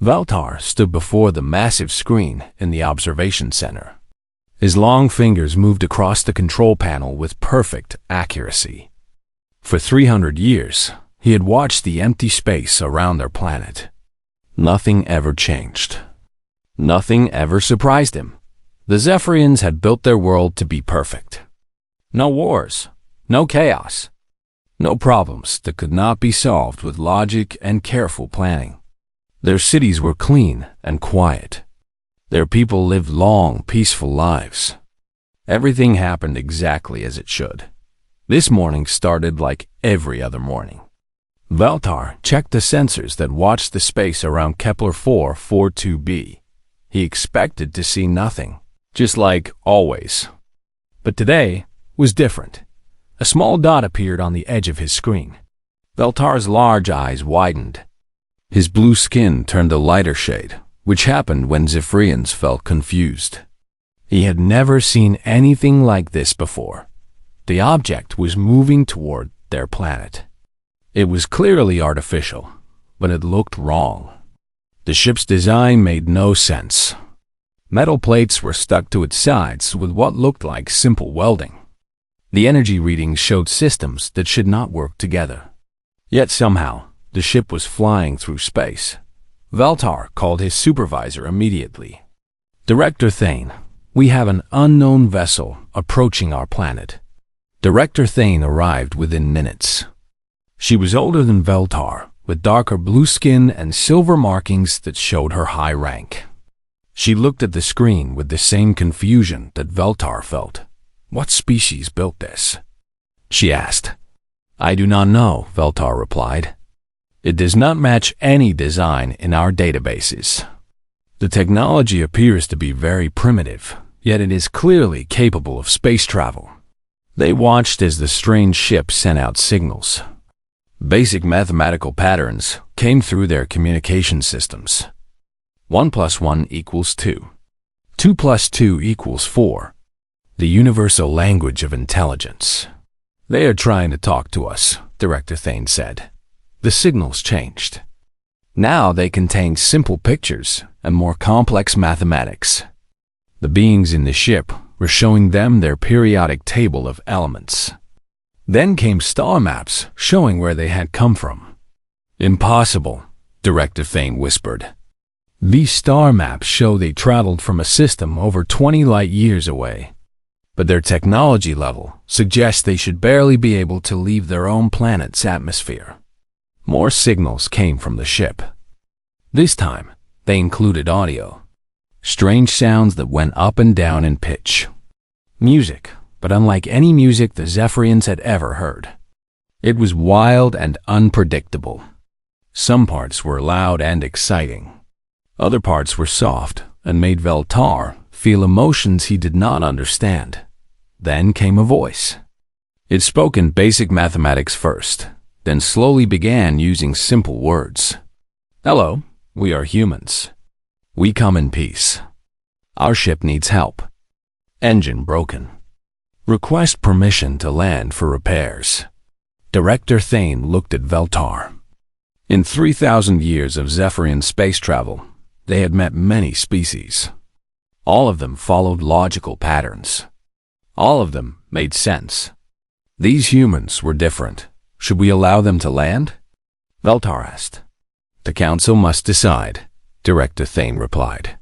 Valtar stood before the massive screen in the observation center. His long fingers moved across the control panel with perfect accuracy. For 300 years, he had watched the empty space around their planet. Nothing ever changed. Nothing ever surprised him. The Zephyrians had built their world to be perfect. No wars, no chaos, no problems that could not be solved with logic and careful planning. Their cities were clean and quiet. Their people lived long, peaceful lives. Everything happened exactly as it should. This morning started like every other morning. Valtar checked the sensors that watched the space around Kepler 442b. He expected to see nothing, just like always. But today was different. A small dot appeared on the edge of his screen. Valtar's large eyes widened. His blue skin turned a lighter shade, which happened when Zephyrians felt confused. He had never seen anything like this before. The object was moving toward their planet. It was clearly artificial, but it looked wrong. The ship's design made no sense. Metal plates were stuck to its sides with what looked like simple welding. The energy readings showed systems that should not work together. Yet somehow, the ship was flying through space. Valtar called his supervisor immediately. "Director Thane, we have an unknown vessel approaching our planet." Director Thane arrived within minutes. She was older than Valtar, with darker blue skin and silver markings that showed her high rank. She looked at the screen with the same confusion that Valtar felt. "What species built this?" she asked. "I do not know," Valtar replied. "It does not match any design in our databases. The technology appears to be very primitive, yet it is clearly capable of space travel." They watched as the strange ship sent out signals. Basic mathematical patterns came through their communication systems. 1 + 1 = 2. 2 + 2 = 4. The universal language of intelligence. "They are trying to talk to us," Director Thane said. The signals changed. Now they contained simple pictures and more complex mathematics. The beings in the ship were showing them their periodic table of elements. Then came star maps showing where they had come from. "Impossible," Director Thane whispered. "These star maps show they traveled from a system over 20 light years away. But their technology level suggests they should barely be able to leave their own planet's atmosphere." More signals came from the ship. This time, they included audio. Strange sounds that went up and down in pitch. Music, but unlike any music the Zephyrians had ever heard. It was wild and unpredictable. Some parts were loud and exciting. Other parts were soft and made Valtar feel emotions he did not understand. Then came a voice. It spoke in basic mathematics first, then slowly began using simple words. "Hello, we are humans. We come in peace. Our ship needs help. Engine broken. Request permission to land for repairs." Director Thane looked at Valtar. In 3,000 years of Zephyrian space travel, they had met many species. All of them followed logical patterns. All of them made sense. These humans were different. Should we allow them to land? Valtar asked. "The Council must decide," Director Thane replied.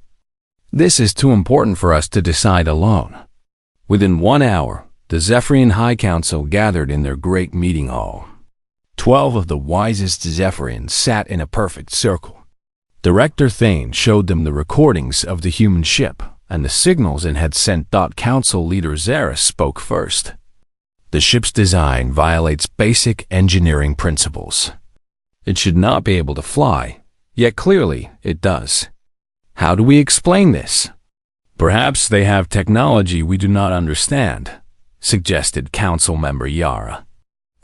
"This is too important for us to decide alone." Within 1 hour, the Zephyrian High Council gathered in their great meeting hall. 12 of the wisest Zephyrians sat in a perfect circle. Director Thane showed them the recordings of the human ship and the signals it had sent. Council leader Zaris spoke first. "The ship's design violates basic engineering principles. It should not be able to fly, yet clearly it does. How do we explain this?" "Perhaps they have technology we do not understand," suggested Council member Yara.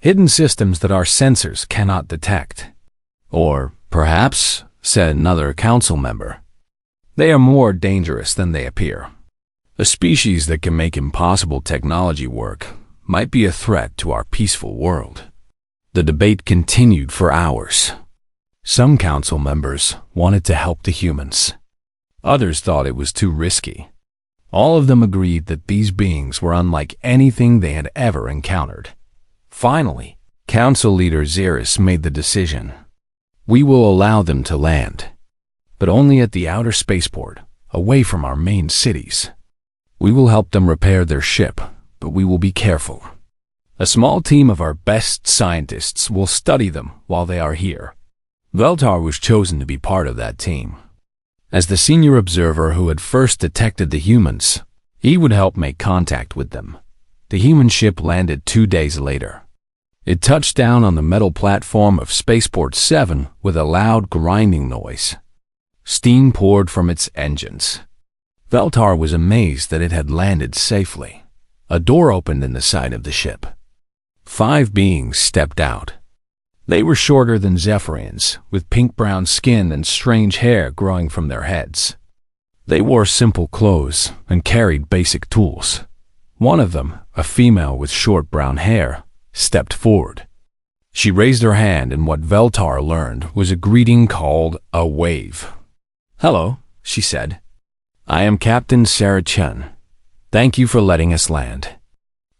"Hidden systems that our sensors cannot detect." "Or perhaps," said another Council member, "they are more dangerous than they appear. A species that can make impossible technology work might be a threat to our peaceful world." The debate continued for hours. Some council members wanted to help the humans. Others thought it was too risky. All of them agreed that these beings were unlike anything they had ever encountered. Finally, council leader Xeris made the decision. We will allow them to land, but only at the outer spaceport, away from our main cities. We will help them repair their ship, but we will be careful. A small team of our best scientists will study them while they are here. Veltar was chosen to be part of that team. As the senior observer who had first detected the humans, he would help make contact with them. The human ship landed 2 days later. It touched down on the metal platform of Spaceport 7 with a loud grinding noise. Steam poured from its engines. Veltar was amazed that it had landed safely. A door opened in the side of the ship. 5 beings stepped out. They were shorter than Zephyrians, with pink-brown skin and strange hair growing from their heads. They wore simple clothes and carried basic tools. One of them, a female with short brown hair, stepped forward. She raised her hand in what Veltar learned was a greeting called a wave. "Hello," she said. "I am Captain Sarah Chen. Thank you for letting us land.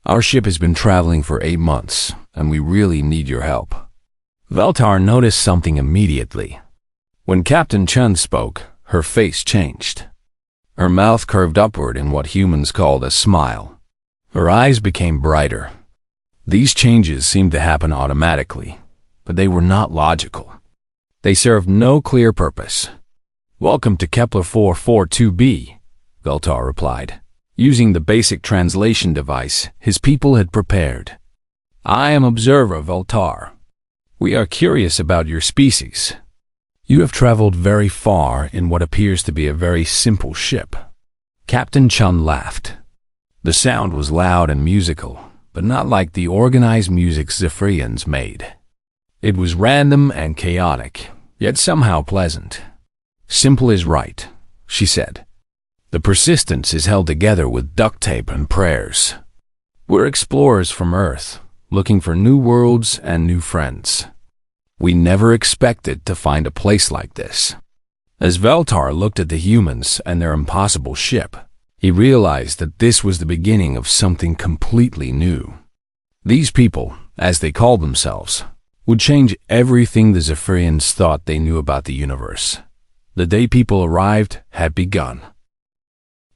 Our ship has been traveling for 8 months, and we really need your help." Veltar noticed something immediately. When Captain Chen spoke, her face changed. Her mouth curved upward in what humans called a smile. Her eyes became brighter. These changes seemed to happen automatically, but they were not logical. They served no clear purpose. "Welcome to Kepler 442b, Veltar replied, using the basic translation device his people had prepared. "I am Observer Veltar. We are curious about your species. You have traveled very far in what appears to be a very simple ship." Captain Chun laughed. The sound was loud and musical, but not like the organized music Zephyrians made. It was random and chaotic, yet somehow pleasant. "Simple is right," she said. "The persistence is held together with duct tape and prayers. We're explorers from Earth, looking for new worlds and new friends. We never expected to find a place like this." As Veltar looked at the humans and their impossible ship, he realized that this was the beginning of something completely new. These people, as they called themselves, would change everything the Zephyrians thought they knew about the universe. The day people arrived had begun.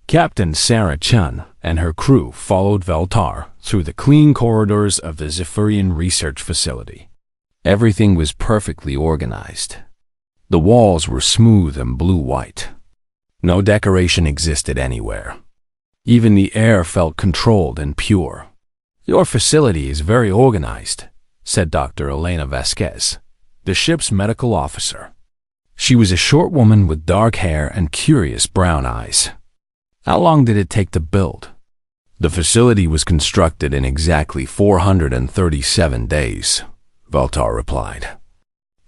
Captain Sarah Chun and her crew followed Veltar through the clean corridors of the Zephyrian research facility. Everything was perfectly organized. The walls were smooth and blue-white. No decoration existed anywhere. Even the air felt controlled and pure. "Your facility is very organized," said Dr. Elena Vasquez, the ship's medical officer. She was a short woman with dark hair and curious brown eyes. "How long did it take to build?" "The facility was constructed in exactly 437 days, Veltar replied.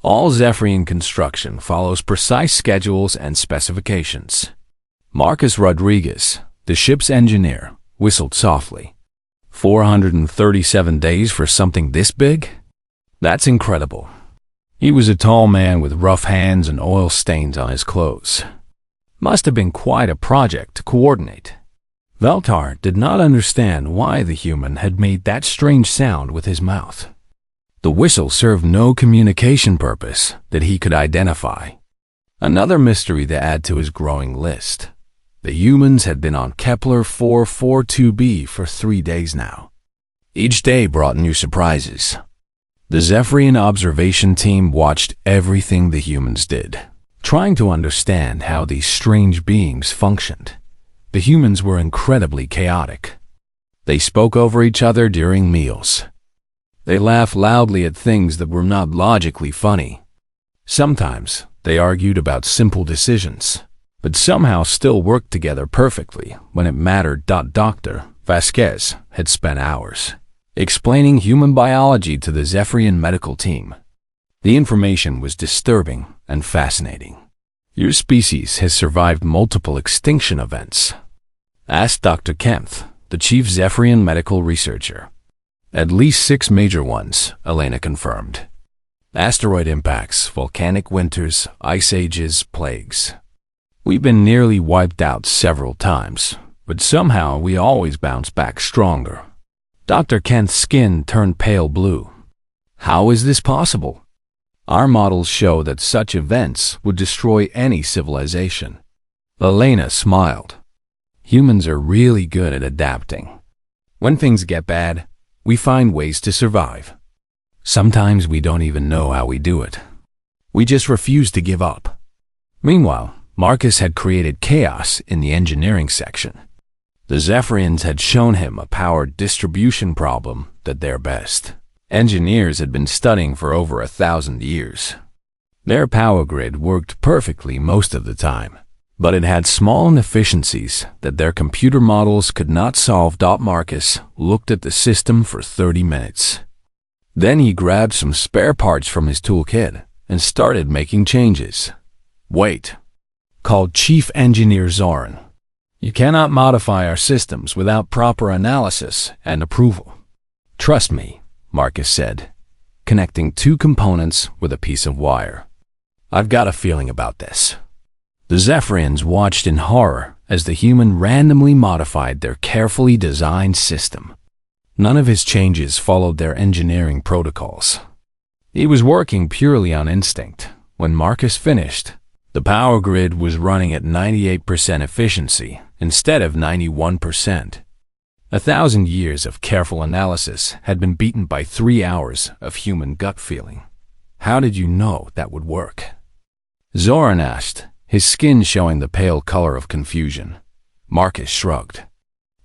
"All Zephyrian construction follows precise schedules and specifications." Marcus Rodriguez, the ship's engineer, whistled softly. 437 days for something this big? That's incredible. He was a tall man with rough hands and oil stains on his clothes. Must have been quite a project to coordinate. Veltar did not understand why the human had made that strange sound with his mouth. The whistle served no communication purpose that he could identify. Another mystery to add to his growing list. The humans had been on Kepler 442b for 3 days now. Each day brought new surprises. The Zephyrian observation team watched everything the humans did, trying to understand how these strange beings functioned. The humans were incredibly chaotic. They spoke over each other during meals. They laughed loudly at things that were not logically funny. Sometimes they argued about simple decisions, but somehow still worked together perfectly when it mattered. Dr. Vasquez had spent hours explaining human biology to the Zephyrian medical team. The information was disturbing and fascinating. "Your species has survived multiple extinction events?" asked Dr. Kempf, the chief Zephyrian medical researcher. "At least 6 major ones," Elena confirmed. Asteroid impacts, volcanic winters, ice ages, plagues. We've been nearly wiped out several times, but somehow we always bounce back stronger. Dr. Kent's skin turned pale blue. How is this possible? Our models show that such events would destroy any civilization. Elena smiled. Humans are really good at adapting. When things get bad, we find ways to survive. Sometimes we don't even know how we do it. We just refuse to give up. Meanwhile, Marcus had created chaos in the engineering section. The Zephyrians had shown him a power distribution problem at their best. Engineers had been studying for over 1,000 years. Their power grid worked perfectly most of the time, but it had small inefficiencies that their computer models could not solve. Marcus looked at the system for 30 minutes. Then he grabbed some spare parts from his toolkit and started making changes. "Wait," called Chief Engineer Zoran. "You cannot modify our systems without proper analysis and approval." "Trust me," Marcus said, connecting two components with a piece of wire. "I've got a feeling about this." The Zephyrians watched in horror as the human randomly modified their carefully designed system. None of his changes followed their engineering protocols. He was working purely on instinct. When Marcus finished, the power grid was running at 98% efficiency instead of 91%. 1,000 years of careful analysis had been beaten by 3 hours of human gut feeling. "How did you know that would work?" Zoran asked, his skin showing the pale color of confusion. Marcus shrugged.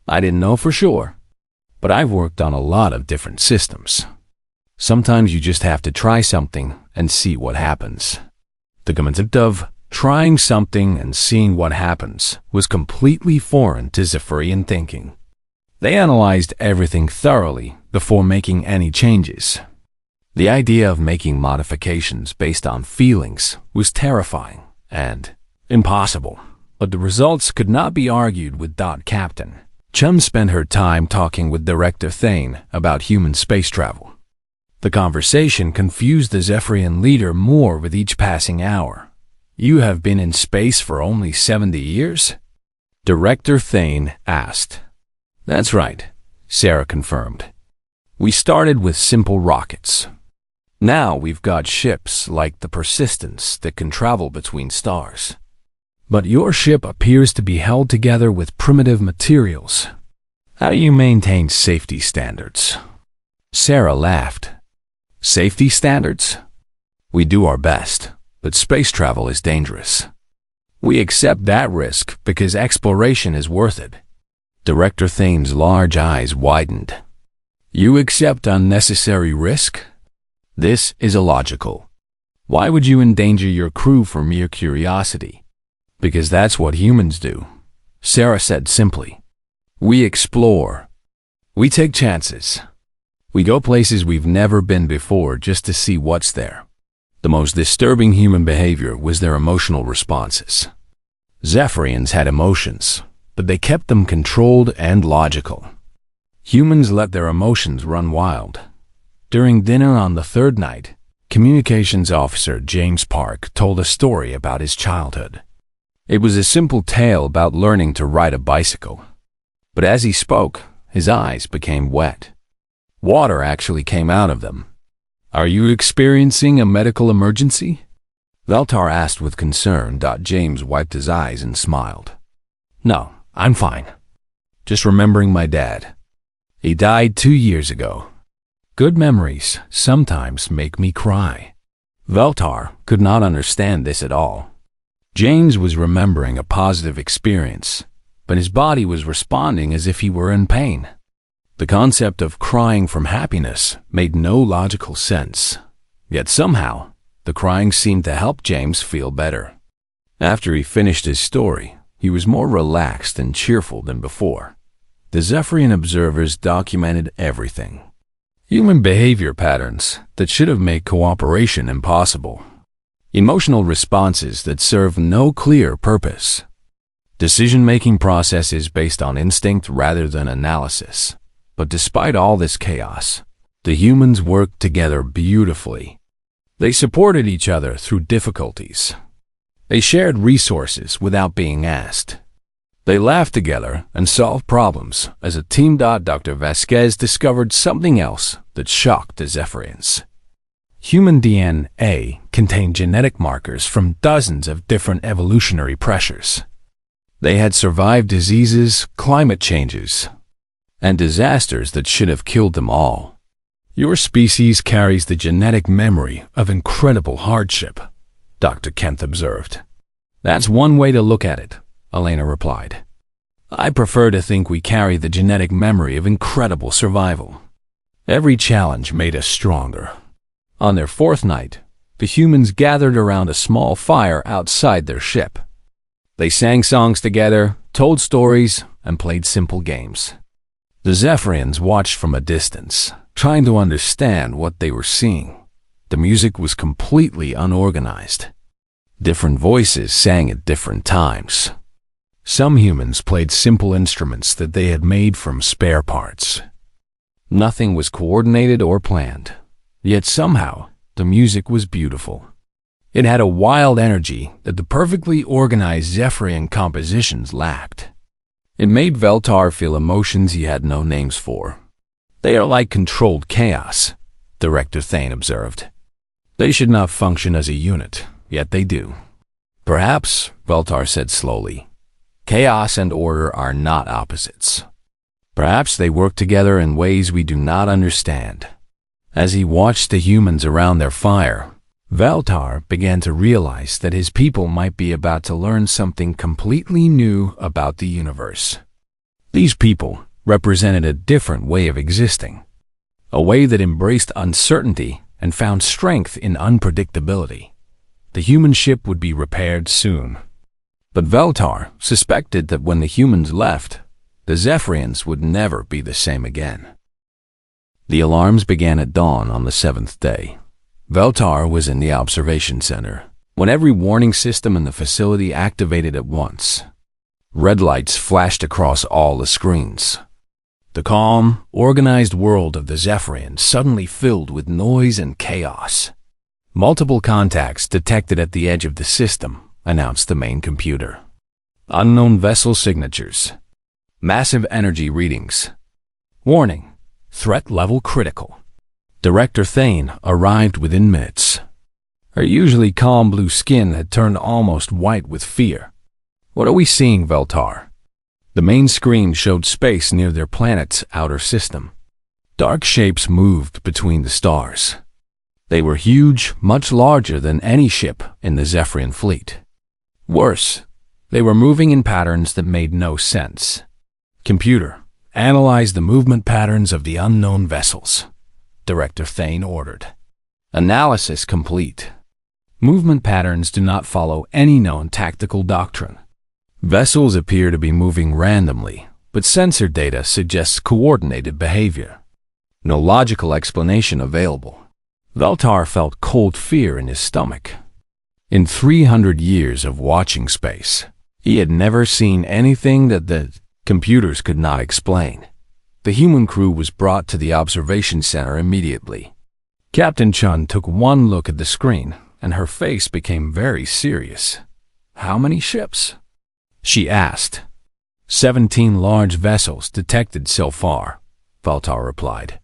"I didn't know for sure, but I've worked on a lot of different systems. Sometimes you just have to try something and see what happens." The concept of trying something and seeing what happens was completely foreign to Zephyrian thinking. They analyzed everything thoroughly before making any changes. The idea of making modifications based on feelings was terrifying and impossible, but the results could not be argued with. Captain Chum spent her time talking with Director Thane about human space travel. The conversation confused the Zephyrian leader more with each passing hour. "You have been in space for only 70 years?" Director Thane asked. "That's right," Sarah confirmed. "We started with simple rockets. Now we've got ships like the Persistence that can travel between stars. But your ship appears to be held together with primitive materials. How do you maintain safety standards?" Sarah laughed. "Safety standards? We do our best, but space travel is dangerous. We accept that risk because exploration is worth it." Director Thane's large eyes widened. "You accept unnecessary risk? This is illogical. Why would you endanger your crew for mere curiosity?" "Because that's what humans do," Sarah said simply. "We explore. We take chances. We go places we've never been before just to see what's there." The most disturbing human behavior was their emotional responses. Zephyrians had emotions, but they kept them controlled and logical. Humans let their emotions run wild. During dinner on the third night, Communications Officer James Park told a story about his childhood. It was a simple tale about learning to ride a bicycle. But as he spoke, his eyes became wet. Water actually came out of them. "Are you experiencing a medical emergency?" Veltar asked with concern. James wiped his eyes and smiled. "No, I'm fine. Just remembering my dad. He died 2 years ago. Good memories sometimes make me cry." Veltar could not understand this at all. James was remembering a positive experience, but his body was responding as if he were in pain. The concept of crying from happiness made no logical sense. Yet somehow, the crying seemed to help James feel better. After he finished his story, he was more relaxed and cheerful than before. The Zephyrian observers documented everything. Human behavior patterns that should have made cooperation impossible. Emotional responses that serve no clear purpose. Decision-making processes based on instinct rather than analysis. But despite all this chaos, the humans worked together beautifully. They supported each other through difficulties. They shared resources without being asked. They laughed together and solved problems as a team. Dr. Vasquez discovered something else that shocked the Zephyrians. Human DNA contained genetic markers from dozens of different evolutionary pressures. They had survived diseases, climate changes, and disasters that should have killed them all. Your species carries the genetic memory of incredible hardship, Dr. Kent observed. That's one way to look at it, Elena replied. I prefer to think we carry the genetic memory of incredible survival. Every challenge made us stronger. On their fourth night, the humans gathered around a small fire outside their ship. They sang songs together, told stories, and played simple games. The Zephyrians watched from a distance, trying to understand what they were seeing. The music was completely unorganized. Different voices sang at different times. Some humans played simple instruments that they had made from spare parts. Nothing was coordinated or planned, yet somehow the music was beautiful. It had a wild energy that the perfectly organized Zephyrian compositions lacked. It made Veltar feel emotions he had no names for. They are like controlled chaos, Director Thane observed. They should not function as a unit, yet they do. Perhaps, Veltar said slowly, chaos and order are not opposites. Perhaps they work together in ways we do not understand. As he watched the humans around their fire, Veltar began to realize that his people might be about to learn something completely new about the universe. These people represented a different way of existing, a way that embraced uncertainty and found strength in unpredictability. The human ship would be repaired soon. But Veltar suspected that when the humans left, the Zephyrians would never be the same again. The alarms began at dawn on the seventh day. Veltar was in the observation center when every warning system in the facility activated at once. Red lights flashed across all the screens. The calm, organized world of the Zephyrians suddenly filled with noise and chaos. Multiple contacts detected at the edge of the system, announced the main computer. Unknown vessel signatures. Massive energy readings. Warning, threat level critical. Director Thane arrived within minutes. Her usually calm blue skin had turned almost white with fear. What are we seeing, Veltar? The main screen showed space near their planet's outer system. Dark shapes moved between the stars. They were huge, much larger than any ship in the Zephyrian fleet. Worse, they were moving in patterns that made no sense. Computer, analyze the movement patterns of the unknown vessels, Director Thane ordered. Analysis complete. Movement patterns do not follow any known tactical doctrine. Vessels appear to be moving randomly, but sensor data suggests coordinated behavior. No logical explanation available. Veltar felt cold fear in his stomach. In 300 years of watching space, he had never seen anything that the computers could not explain. The human crew was brought to the observation center immediately. Captain Chun took one look at the screen, and her face became very serious. How many ships? She asked. 17 large vessels detected so far, Veltar replied.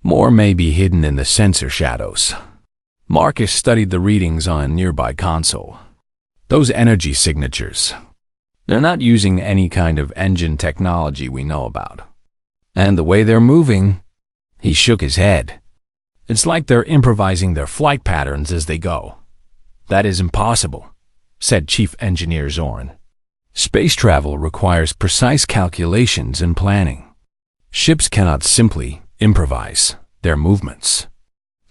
More may be hidden in the sensor shadows. Marcus studied the readings on a nearby console. Those energy signatures. They're not using any kind of engine technology we know about. And the way they're moving, he shook his head. It's like they're improvising their flight patterns as they go. That is impossible, said Chief Engineer Zoran. Space travel requires precise calculations and planning. Ships cannot simply improvise their movements.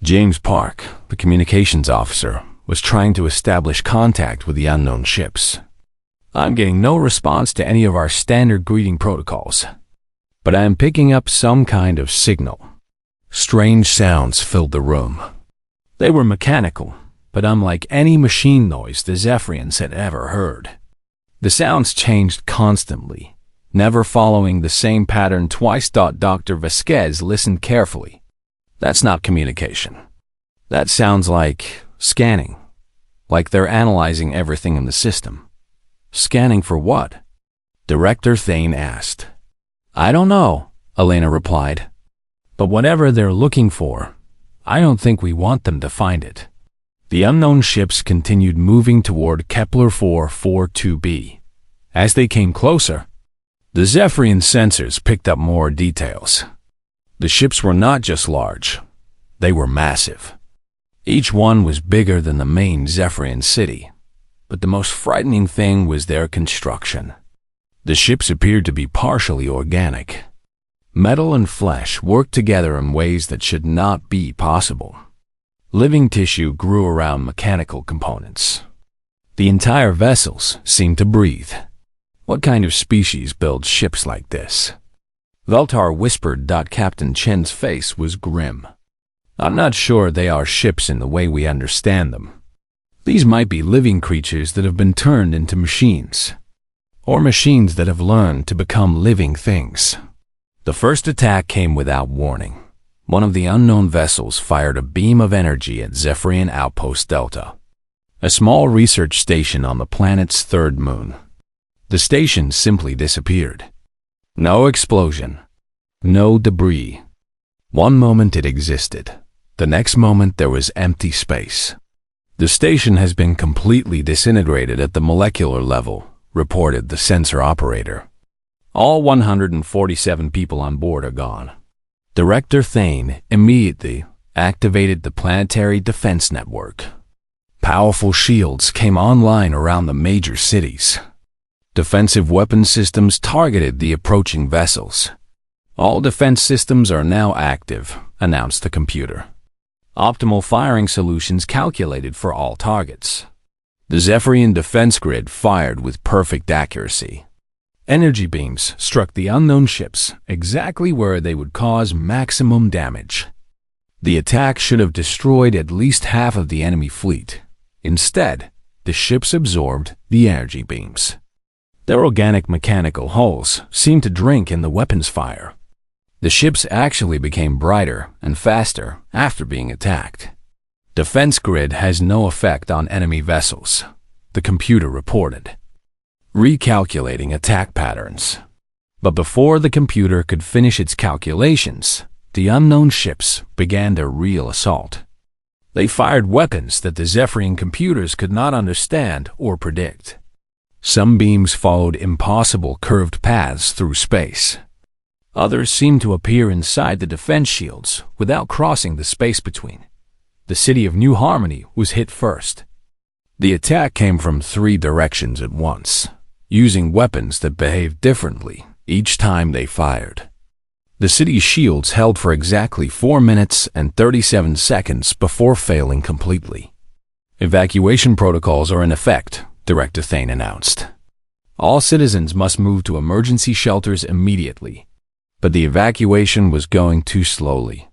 James Park, the communications officer, was trying to establish contact with the unknown ships. I'm getting no response to any of our standard greeting protocols, but I am picking up some kind of signal. Strange sounds filled the room. They were mechanical, but unlike any machine noise the Zephyrians had ever heard. The sounds changed constantly, never following the same pattern twice. Dr. Vasquez listened carefully. That's not communication. That sounds like scanning, like they're analyzing everything in the system. Scanning for what? Director Thane asked. I don't know, Elena replied. But whatever they're looking for, I don't think we want them to find it. The unknown ships continued moving toward Kepler 442b. As they came closer, the Zephyrian sensors picked up more details. The ships were not just large, they were massive. Each one was bigger than the main Zephyrian city, but the most frightening thing was their construction. The ships appeared to be partially organic. Metal and flesh worked together in ways that should not be possible. Living tissue grew around mechanical components. The entire vessels seemed to breathe. What kind of species builds ships like this? Veltar whispered. Captain Chen's face was grim. I'm not sure they are ships in the way we understand them. These might be living creatures that have been turned into machines, or machines that have learned to become living things. The first attack came without warning. One of the unknown vessels fired a beam of energy at Zephyrian Outpost Delta, a small research station on the planet's third moon. The station simply disappeared. No explosion, no debris. One moment it existed. The next moment there was empty space. The station has been completely disintegrated at the molecular level, reported the sensor operator. All 147 people on board are gone. Director Thane immediately activated the planetary defense network. Powerful shields came online around the major cities. Defensive weapon systems targeted the approaching vessels. All defense systems are now active, announced the computer. Optimal firing solutions calculated for all targets. The Zephyrian defense grid fired with perfect accuracy. Energy beams struck the unknown ships exactly where they would cause maximum damage. The attack should have destroyed at least half of the enemy fleet. Instead, the ships absorbed the energy beams. Their organic mechanical hulls seemed to drink in the weapons fire. The ships actually became brighter and faster after being attacked. Defense grid has no effect on enemy vessels, the computer reported. Recalculating attack patterns. But before the computer could finish its calculations, the unknown ships began their real assault. They fired weapons that the Zephyrian computers could not understand or predict. Some beams followed impossible curved paths through space. Others seemed to appear inside the defense shields without crossing the space between. The city of New Harmony was hit first. The attack came from 3 directions at once, using weapons that behaved differently each time they fired. The city's shields held for exactly 4 minutes and 37 seconds before failing completely. Evacuation protocols are in effect, Director Thane announced. All citizens must move to emergency shelters immediately. But the evacuation was going too slowly.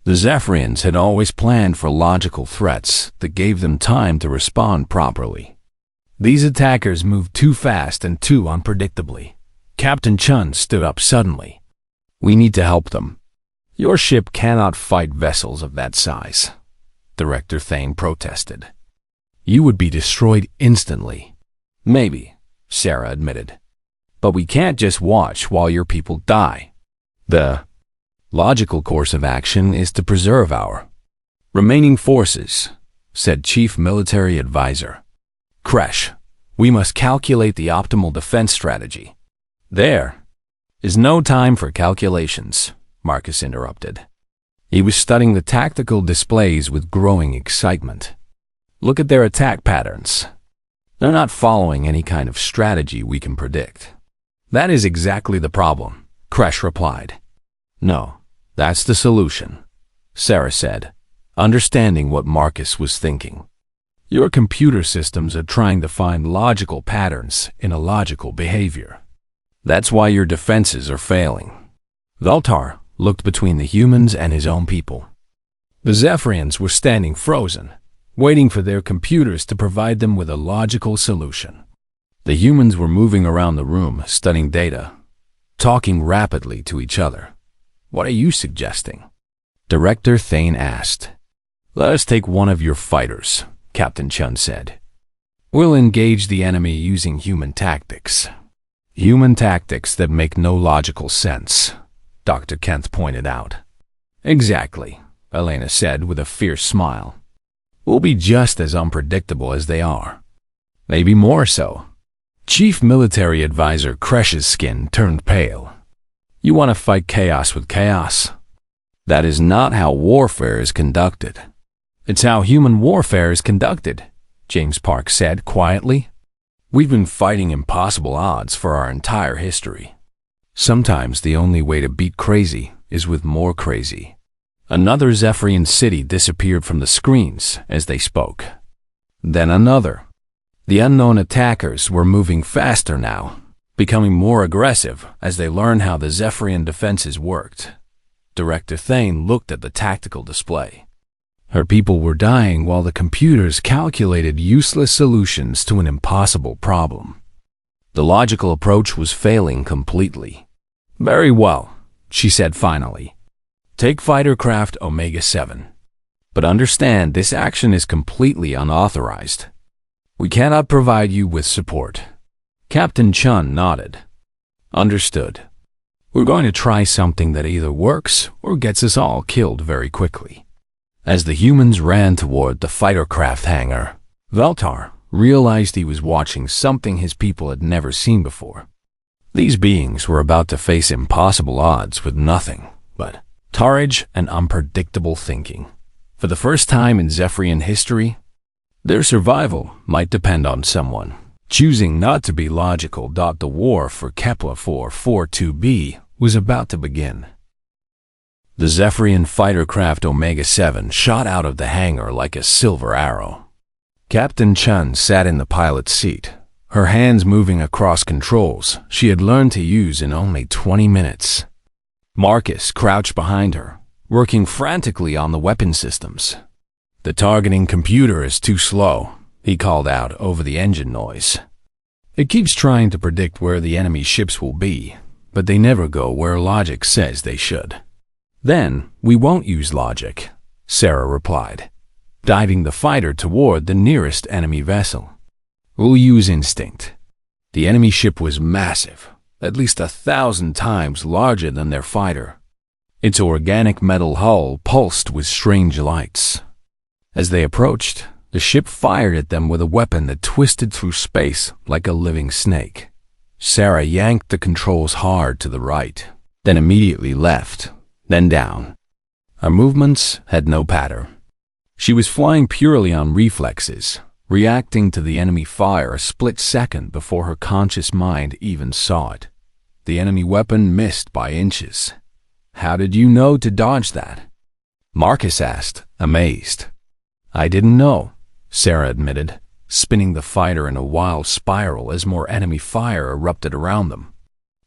The Zephyrians had always planned for logical threats that gave them time to respond properly. These attackers moved too fast and too unpredictably. Captain Chun stood up suddenly. We need to help them. Your ship cannot fight vessels of that size, Director Thane protested. You would be destroyed instantly. Maybe, Sarah admitted. But we can't just watch while your people die. The logical course of action is to preserve our remaining forces, said Chief Military Advisor. Kresh, we must calculate the optimal defense strategy. There is no time for calculations, Marcus interrupted. He was studying the tactical displays with growing excitement. Look at their attack patterns. They're not following any kind of strategy we can predict. That is exactly the problem, Kresh replied. No, that's the solution, Sarah said, understanding what Marcus was thinking. Your computer systems are trying to find logical patterns in illogical behavior. That's why your defenses are failing. Veltar looked between the humans and his own people. The Zephyrians were standing frozen, waiting for their computers to provide them with a logical solution. The humans were moving around the room, studying data, talking rapidly to each other. What are you suggesting? Director Thane asked. Let us take one of your fighters, Captain Chun said. We'll engage the enemy using human tactics. Human tactics that make no logical sense, Dr. Kent pointed out. Exactly, Elena said with a fierce smile. We'll be just as unpredictable as they are. Maybe more so. Chief Military Advisor Kresh's skin turned pale. You want to fight chaos with chaos? That is not how warfare is conducted. It's how human warfare is conducted, James Park said quietly. We've been fighting impossible odds for our entire history. Sometimes the only way to beat crazy is with more crazy. Another Zephyrian city disappeared from the screens as they spoke. Then another. The unknown attackers were moving faster now, becoming more aggressive as they learned how the Zephyrian defenses worked. Director Thane looked at the tactical display. Her people were dying while the computers calculated useless solutions to an impossible problem. The logical approach was failing completely. Very well, she said finally. Take fighter craft Omega-7. But understand this action is completely unauthorized. We cannot provide you with support. Captain Chun nodded. Understood. We're going to try something that either works or gets us all killed very quickly. As the humans ran toward the fighter craft hangar, Veltar realized he was watching something his people had never seen before. These beings were about to face impossible odds with nothing but courage and unpredictable thinking. For the first time in Zephyrian history, their survival might depend on someone choosing not to be logical. The war for Kepler 442b was about to begin. The Zephyrian fighter craft Omega-7 shot out of the hangar like a silver arrow. Captain Chun sat in the pilot's seat, her hands moving across controls she had learned to use in only 20 minutes. Marcus crouched behind her, working frantically on the weapon systems. The targeting computer is too slow, he called out over the engine noise. It keeps trying to predict where the enemy ships will be, but they never go where logic says they should. Then we won't use logic, Sarah replied, diving the fighter toward the nearest enemy vessel. We'll use instinct. The enemy ship was massive, at least 1,000 times larger than their fighter. Its organic metal hull pulsed with strange lights. As they approached, the ship fired at them with a weapon that twisted through space like a living snake. Sarah yanked the controls hard to the right, then immediately left, then down. Her movements had no pattern. She was flying purely on reflexes, reacting to the enemy fire a split second before her conscious mind even saw it. The enemy weapon missed by inches. How did you know to dodge that? Marcus asked, amazed. I didn't know, Sarah admitted, spinning the fighter in a wild spiral as more enemy fire erupted around them.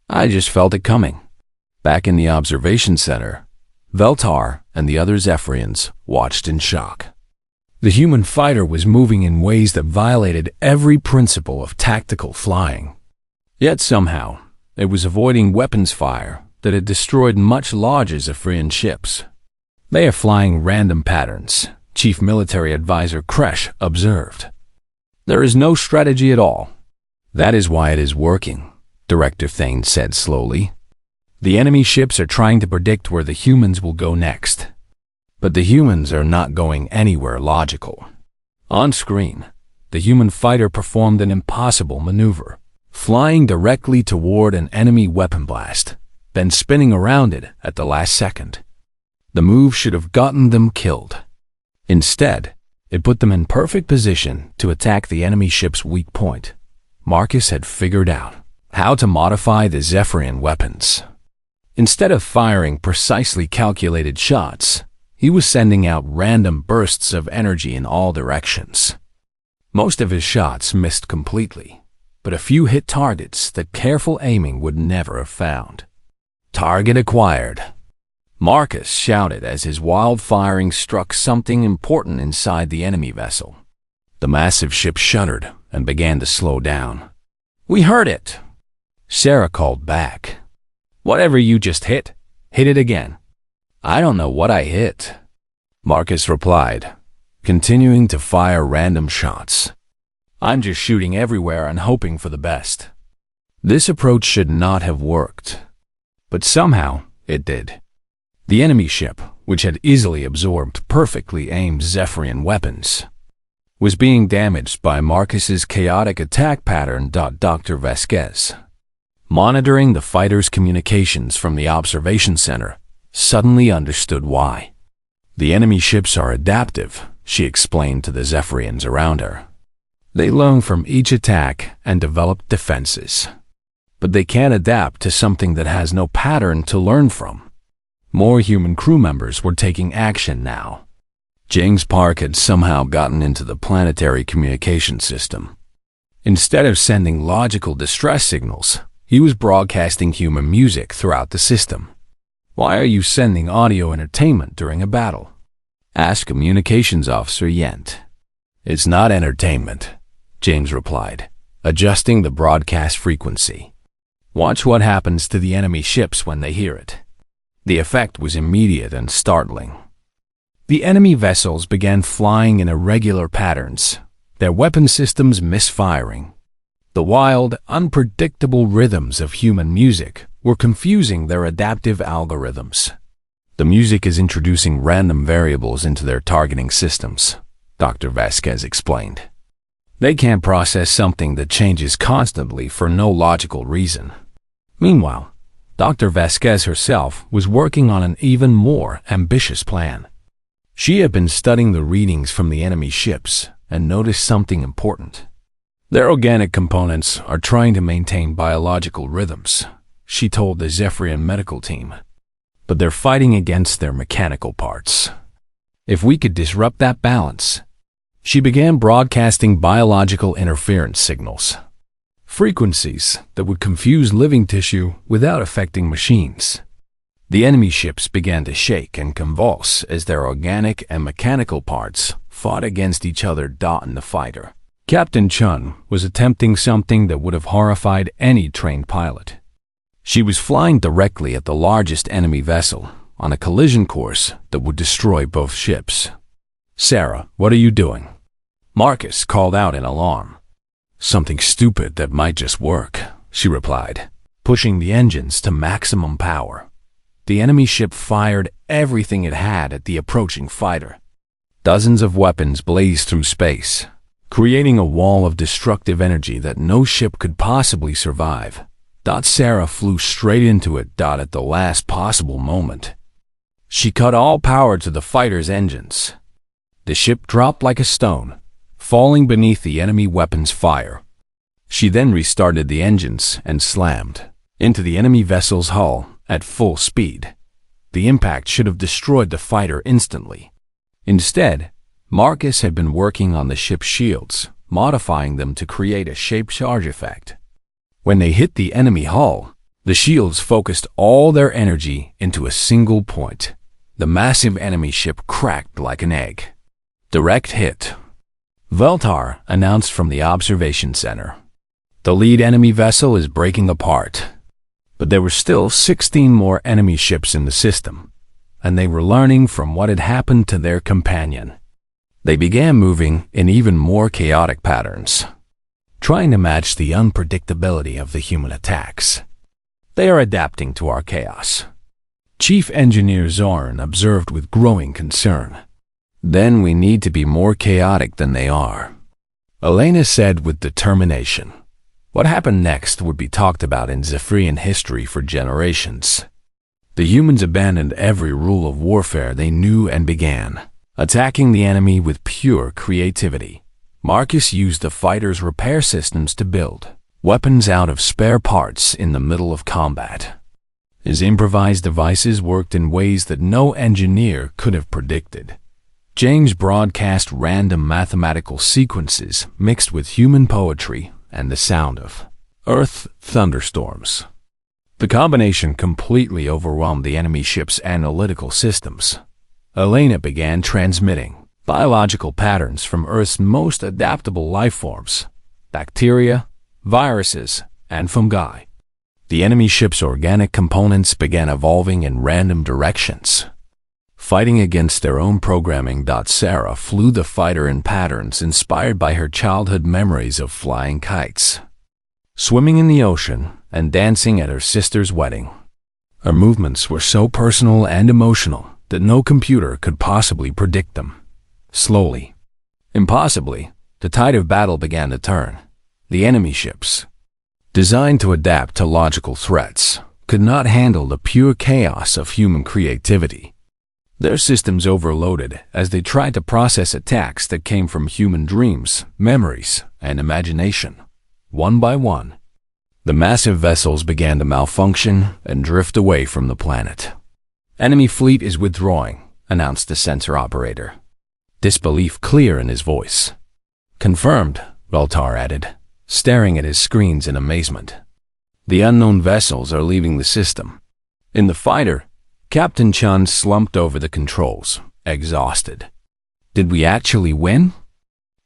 I just felt it coming. Back in the observation center, Veltar and the other Zephyrians watched in shock. The human fighter was moving in ways that violated every principle of tactical flying. Yet somehow, it was avoiding weapons fire that had destroyed much larger Zephyrian ships. They are flying random patterns, Chief Military Advisor Kresh observed. There is no strategy at all. That is why it is working, Director Thane said slowly. The enemy ships are trying to predict where the humans will go next. But the humans are not going anywhere logical. On screen, the human fighter performed an impossible maneuver, flying directly toward an enemy weapon blast, then spinning around it at the last second. The move should have gotten them killed. Instead, it put them in perfect position to attack the enemy ship's weak point. Marcus had figured out how to modify the Zephyrian weapons. Instead of firing precisely calculated shots, he was sending out random bursts of energy in all directions. Most of his shots missed completely, but a few hit targets that careful aiming would never have found. Target acquired. Marcus shouted as his wild firing struck something important inside the enemy vessel. The massive ship shuddered and began to slow down. We heard it, Sarah called back. Whatever you just hit it again. I don't know what I hit, Marcus replied, continuing to fire random shots. I'm just shooting everywhere and hoping for the best. This approach should not have worked, but somehow it did. The enemy ship, which had easily absorbed perfectly aimed Zephyrian weapons, was being damaged by Marcus's chaotic attack pattern. Dr. Vasquez, monitoring the fighter's communications from the observation center, suddenly understood why. The enemy ships are adaptive, she explained to the Zephyrians around her. They learn from each attack and develop defenses. But they can't adapt to something that has no pattern to learn from. More human crew members were taking action now. James Park had somehow gotten into the planetary communication system. Instead of sending logical distress signals, he was broadcasting human music throughout the system. Why are you sending audio entertainment during a battle? Asked Communications Officer Yent. It's not entertainment, James replied, adjusting the broadcast frequency. Watch what happens to the enemy ships when they hear it. The effect was immediate and startling. The enemy vessels began flying in irregular patterns, their weapon systems misfiring. The wild, unpredictable rhythms of human music were confusing their adaptive algorithms. The music is introducing random variables into their targeting systems, Dr. Vasquez explained. They can't process something that changes constantly for no logical reason. Meanwhile, Dr. Vasquez herself was working on an even more ambitious plan. She had been studying the readings from the enemy ships and noticed something important. Their organic components are trying to maintain biological rhythms, she told the Zephyrian medical team. But they're fighting against their mechanical parts. If we could disrupt that balance, she began broadcasting biological interference signals. Frequencies that would confuse living tissue without affecting machines. The enemy ships began to shake and convulse as their organic and mechanical parts fought against each other. In the fighter, Captain Chun was attempting something that would have horrified any trained pilot. She was flying directly at the largest enemy vessel on a collision course that would destroy both ships. Sarah, what are you doing? Marcus called out in alarm. Something stupid that might just work, she replied, pushing the engines to maximum power. The enemy ship fired everything it had at the approaching fighter. Dozens of weapons blazed through space, creating a wall of destructive energy that no ship could possibly survive. Sarah flew straight into it. At the last possible moment, she cut all power to the fighter's engines. The ship dropped like a stone, falling beneath the enemy weapon's fire. She then restarted the engines and slammed into the enemy vessel's hull at full speed. The impact should have destroyed the fighter instantly. Instead, Marcus had been working on the ship's shields, modifying them to create a shape charge effect. When they hit the enemy hull, the shields focused all their energy into a single point. The massive enemy ship cracked like an egg. Direct hit. Veltar announced from the observation center. The lead enemy vessel is breaking apart. But there were still 16 more enemy ships in the system, and they were learning from what had happened to their companion. They began moving in even more chaotic patterns, trying to match the unpredictability of the human attacks. They are adapting to our chaos. Chief Engineer Zorn observed with growing concern. Then we need to be more chaotic than they are, Elena said with determination. What happened next would be talked about in Zephyrian history for generations. The humans abandoned every rule of warfare they knew and began attacking the enemy with pure creativity. Marcus used the fighters' repair systems to build weapons out of spare parts in the middle of combat. His improvised devices worked in ways that no engineer could have predicted. James broadcast random mathematical sequences mixed with human poetry and the sound of earth thunderstorms. The combination completely overwhelmed the enemy ship's analytical systems. Elena began transmitting biological patterns from Earth's most adaptable life forms, bacteria, viruses, and fungi. The enemy ship's organic components began evolving in random directions. Fighting against their own programming. Sarah flew the fighter in patterns inspired by her childhood memories of flying kites, swimming in the ocean, and dancing at her sister's wedding. Her movements were so personal and emotional that no computer could possibly predict them. Slowly, impossibly, the tide of battle began to turn. The enemy ships, designed to adapt to logical threats, could not handle the pure chaos of human creativity. Their systems overloaded as they tried to process attacks that came from human dreams, memories, and imagination. One by one, the massive vessels began to malfunction and drift away from the planet. "Enemy fleet is withdrawing," announced the sensor operator, disbelief clear in his voice. "Confirmed," Veltar added, staring at his screens in amazement. "The unknown vessels are leaving the system." In the fighter, Captain Chun slumped over the controls, exhausted. "Did we actually win?"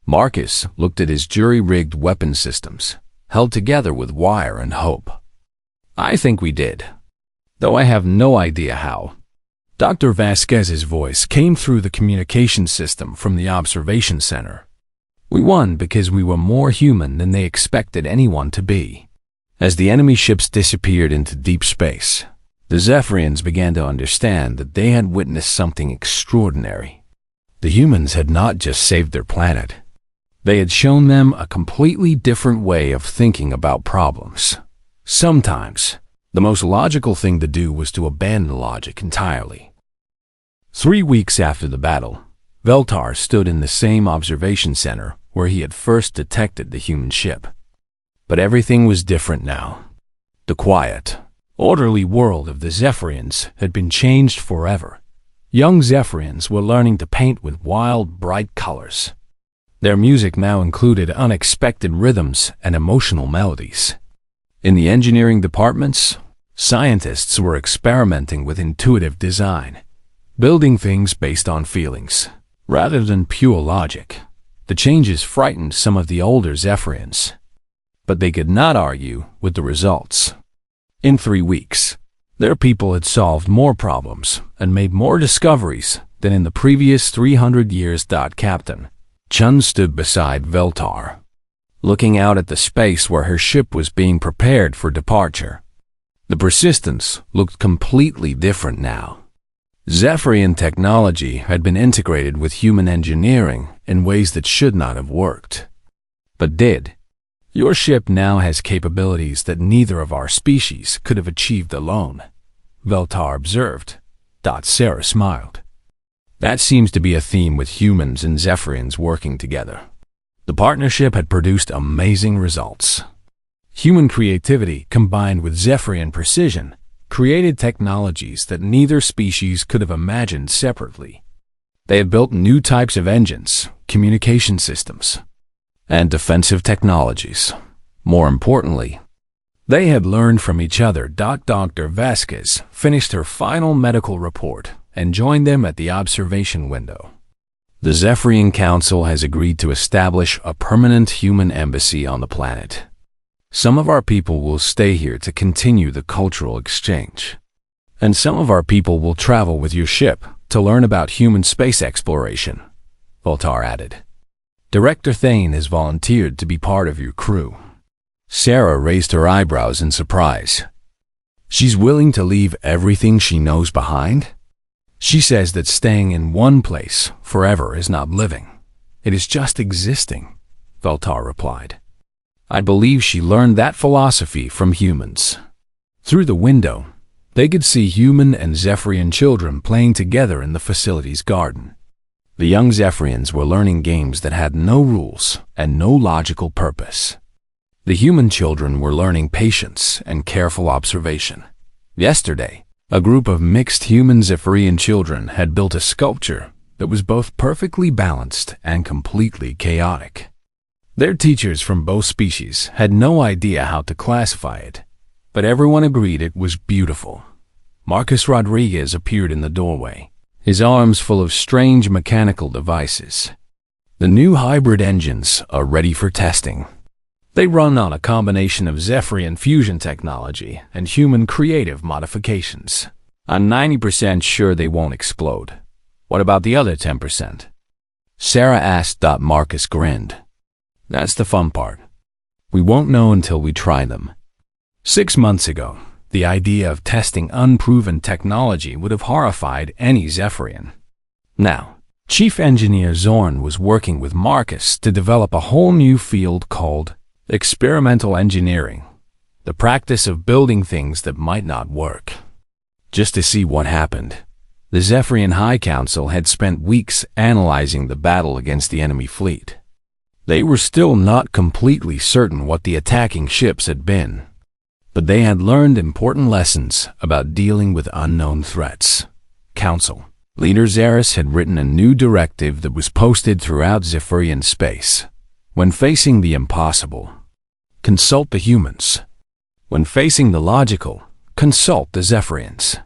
Marcus looked at his jury-rigged weapon systems, held together with wire and hope. "I think we did, though I have no idea how." Dr. Vasquez's voice came through the communication system from the observation center. "We won because we were more human than they expected anyone to be." As the enemy ships disappeared into deep space, the Zephyrians began to understand that they had witnessed something extraordinary. The humans had not just saved their planet. They had shown them a completely different way of thinking about problems. Sometimes, the most logical thing to do was to abandon logic entirely. 3 weeks after the battle, Veltar stood in the same observation center where he had first detected the human ship. But everything was different now. The quiet, orderly world of the Zephyrians had been changed forever. Young Zephyrians were learning to paint with wild, bright colors. Their music now included unexpected rhythms and emotional melodies. In the engineering departments, scientists were experimenting with intuitive design, building things based on feelings, rather than pure logic. The changes frightened some of the older Zephyrians, but they could not argue with the results. In 3 weeks, their people had solved more problems and made more discoveries than in the previous 300 years. Captain Chun stood beside Veltar, looking out at the space where her ship was being prepared for departure. The Persistence looked completely different now. Zephyrian technology had been integrated with human engineering in ways that should not have worked, but did. "Your ship now has capabilities that neither of our species could have achieved alone," Veltar observed. Sarah smiled. "That seems to be a theme with humans and Zephyrians working together." The partnership had produced amazing results. Human creativity combined with Zephyrian precision created technologies that neither species could have imagined separately. They had built new types of engines, communication systems, and defensive technologies. More importantly, they had learned from each other. Dr. Vasquez finished her final medical report and joined them at the observation window. "The Zephyrian Council has agreed to establish a permanent human embassy on the planet. Some of our people will stay here to continue the cultural exchange, and some of our people will travel with your ship to learn about human space exploration," Veltar added. "Director Thane has volunteered to be part of your crew." Sarah raised her eyebrows in surprise. "She's willing to leave everything she knows behind?" "She says that staying in one place forever is not living. It is just existing," Veltar replied. "I believe she learned that philosophy from humans." Through the window, they could see human and Zephyrian children playing together in the facility's garden. The young Zephyrians were learning games that had no rules and no logical purpose. The human children were learning patience and careful observation. Yesterday, a group of mixed human Zephyrian children had built a sculpture that was both perfectly balanced and completely chaotic. Their teachers from both species had no idea how to classify it, but everyone agreed it was beautiful. Marcus Rodriguez appeared in the doorway, his arms full of strange mechanical devices. "The new hybrid engines are ready for testing. They run on a combination of Zephyrian fusion technology and human creative modifications. I'm 90% sure they won't explode." What about the other 10%? Sarah asked. Marcus grinned. That's the fun part. We won't know until we try them. 6 months ago, the idea of testing unproven technology would have horrified any Zephyrian. Now, Chief Engineer Zorn was working with Marcus to develop a whole new field called experimental engineering, the practice of building things that might not work. Just to see what happened, the Zephyrian High Council had spent weeks analyzing the battle against the enemy fleet. They were still not completely certain what the attacking ships had been, but they had learned important lessons about dealing with unknown threats. Council Leader Zaris had written a new directive that was posted throughout Zephyrian space. When facing the impossible, consult the humans. When facing the logical, consult the Zephyrians.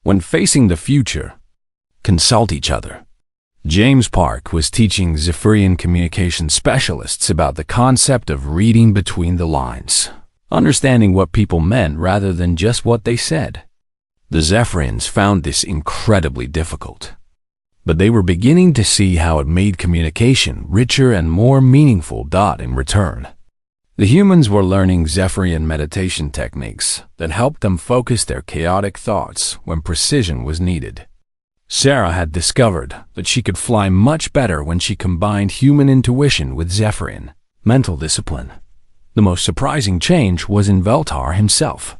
When facing the future, consult each other. James Park was teaching Zephyrian communication specialists about the concept of reading between the lines, understanding what people meant rather than just what they said. The Zephyrians found this incredibly difficult, but they were beginning to see how it made communication richer and more meaningful. In return, the humans were learning Zephyrian meditation techniques that helped them focus their chaotic thoughts when precision was needed. Sarah had discovered that she could fly much better when she combined human intuition with Zephyrian mental discipline. The most surprising change was in Veltar himself.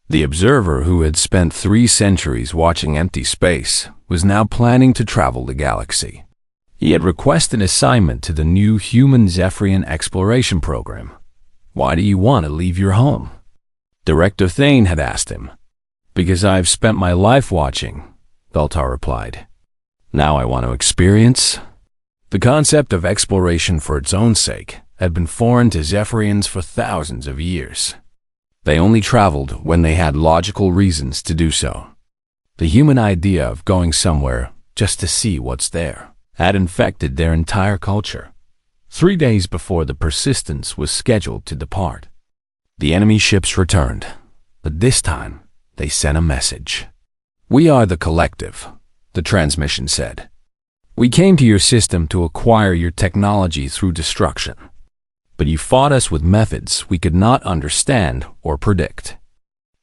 The observer who had spent 3 centuries watching empty space was now planning to travel the galaxy. He had requested assignment to the new human Zephyrian exploration program. Why do you want to leave your home? Director Thane had asked him. Because I've spent my life watching, Veltar replied. Now I want to experience. The concept of exploration for its own sake had been foreign to Zephyrians for thousands of years. They only traveled when they had logical reasons to do so. The human idea of going somewhere just to see what's there had infected their entire culture. 3 days before the Persistence was scheduled to depart, the enemy ships returned, but this time they sent a message. We are the Collective, the transmission said. We came to your system to acquire your technology through destruction. But you fought us with methods we could not understand or predict.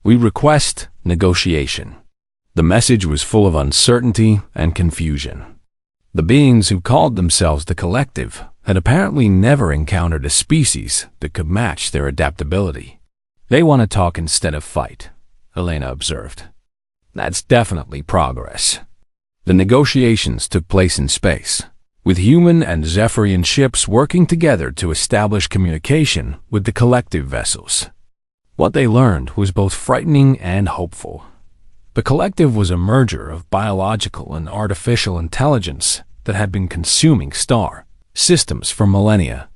We request negotiation. The message was full of uncertainty and confusion. The beings who called themselves the Collective had apparently never encountered a species that could match their adaptability. They want to talk instead of fight, Helena observed. That's definitely progress. The negotiations took place in space, with human and Zephyrian ships working together to establish communication with the Collective vessels. What they learned was both frightening and hopeful. The Collective was a merger of biological and artificial intelligence that had been consuming star systems for millennia.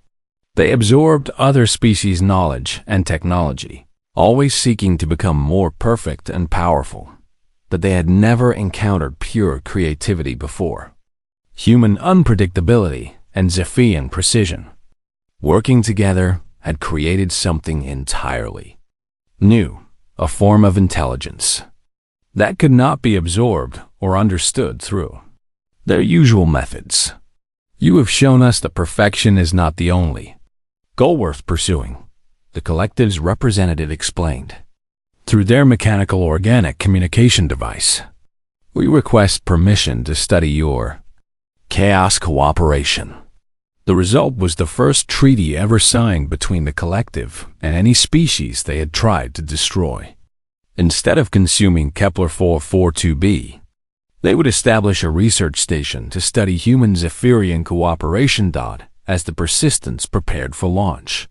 They absorbed other species' knowledge and technology, always seeking to become more perfect and powerful, but they had never encountered pure creativity before. Human unpredictability and Zephyrian precision, working together, had created something entirely new, a form of intelligence that could not be absorbed or understood through their usual methods. You have shown us that perfection is not the only goal worth pursuing, the Collective's representative explained. Through their mechanical organic communication device, we request permission to study your chaos cooperation. The result was the first treaty ever signed between the Collective and any species they had tried to destroy. Instead of consuming Kepler 442b, they would establish a research station to study human Zephyrian cooperation. As the Persistence prepared for launch,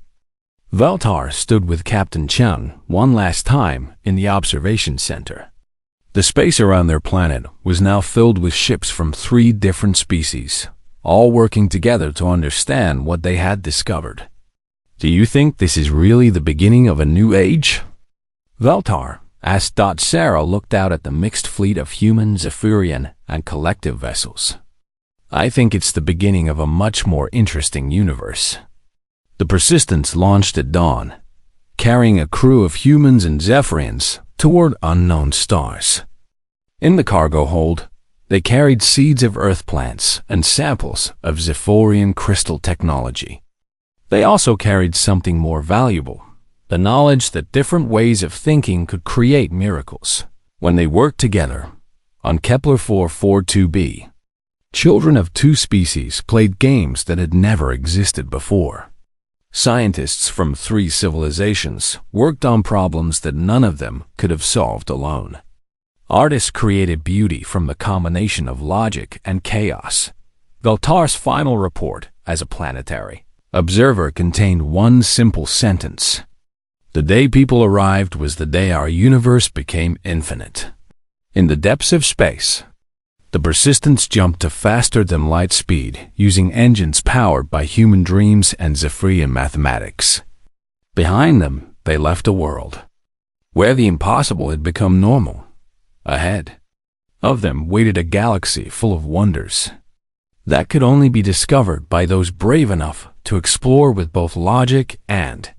Veltar stood with Captain Chun one last time in the observation center. The space around their planet was now filled with ships from 3 different species, all working together to understand what they had discovered. Do you think this is really the beginning of a new age? Veltar asked. Sarah looked out at the mixed fleet of human, Zephyrian, and Collective vessels. I think it's the beginning of a much more interesting universe. The Persistence launched at dawn, carrying a crew of humans and Zephyrians toward unknown stars. In the cargo hold, They carried seeds of earth plants and samples of Zephorian crystal technology. They also carried something more valuable, the knowledge that different ways of thinking could create miracles. When they worked together on Kepler 442b, children of two species played games that had never existed before. Scientists from three civilizations worked on problems that none of them could have solved alone. Artists created beauty from the combination of logic and chaos. Galtar's final report as a planetary observer contained one simple sentence: "The day people arrived was the day our universe became infinite." In the depths of space, the Persistence jumped to faster-than-light speed using engines powered by human dreams and Zephyrian mathematics. Behind them, they left a world where the impossible had become normal. Ahead of them waited a galaxy full of wonders that could only be discovered by those brave enough to explore with both logic and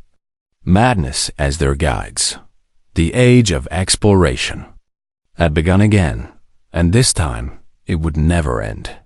madness as their guides. The age of exploration had begun again, and this time it would never end.